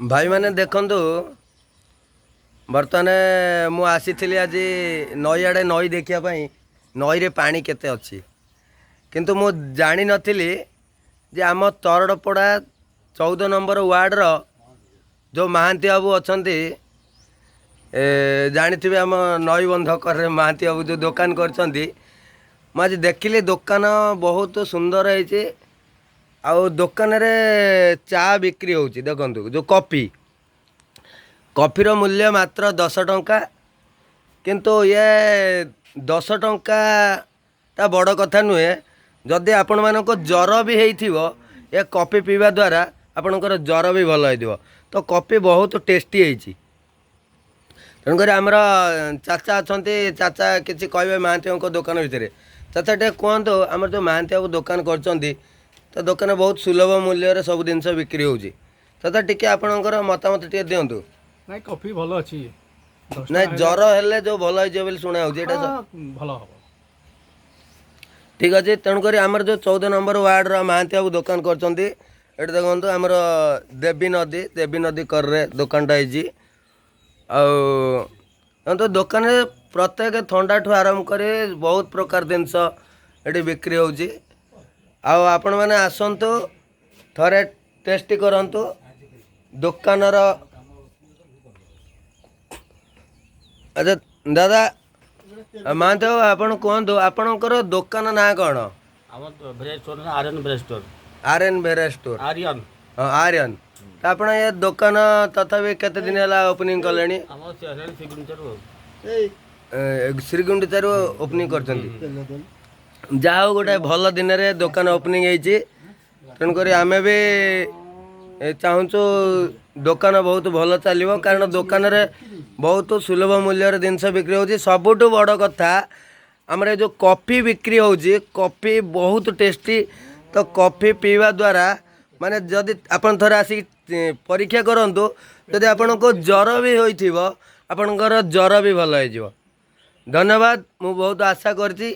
भाई मैंने देखंतु बर्तमान मु आसी आज नई आड़े नई देखापी नई रे पानी केते अच्छी किंतु मु जानी नथिली जे आम तरड़पड़ा 14 नंबर वार्ड रो जो महांती बाबू अच्छा जानी थे आम नई बंधकर महांती बाबू जो दुकान कर आज देखिली दुकान बहुत सुंदर है आउ दुकान रे चा बिक्री होची देखंतु जो कॉफी रो मूल्य मात्र 10 टंका किंतु ये 10 टंका ता बड़ कथा नुहे जदि आपण मानको ज्वर भी हेइथिवो ये कॉफी पीवा द्वारा आपणकर ज्वर भी भल हो तो कॉफी बहुत टेस्टी होती तेणुक आमर चाचा अच्छा चाचा किसी कहे महांती दुकान भितर चाचा टे कहतु आम जो महांती बाबू दुकान कर तो दुकान बहुत सुलभ मूल्य सब जिनस बिक्री होची चाचा टिके आपणकर मतामत टे दिंतु नहीं कॉफी भल अच्छी ना ज्वर हेले जो भल हो शुणा भल हम ठीक अच्छे तेणुक आमर जो 14 नंबर वार्ड महांती बाबू दुकान कर देखो आमर देवी नदी कर दुकानटा तो दुकान प्रत्येक थंडा ठू आरंभ कर बहुत प्रकार जिनस ये बिक्री होची आपण मैंने आसतु थरे टेस्ट करंतु दुकानर अच्छा दादा महांती बाबू आपण कहतु आपणकर दुकान ना कौन आर्यन भेरा स्टोर आर्यन हाँ आर्यन तो आप ये दुकान तथापि केते दिन है ओपनिंग कले श्रीगुंडीचारू ओपनिंग कर जहा गोटे भल दिन में दुकान ओपनिंग होती तेणुक आम भी चाहूँ दुकान बहुत भल चलो कारण दुकान रे बहुत सुलभ मूल्य जिनस बिक्री होती सबुठ बड़ कथा आमर जो कॉफी बिक्री होची कॉफी बहुत टेस्टी तो कॉफी पीवा द्वारा माने जदि आपन थोड़ा आसी परीक्षा करंतु जदि आपन को ज्वर भी होइथिबो आपनकर ज्वर भी भल हो धन्यवाद मु बहुत आशा करची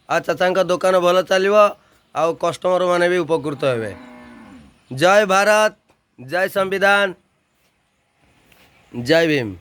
आ चाचा दुकान भल चलो आ कस्टमर माने भी उपकृत हेबे जय भारत जय संविधान जय भीम।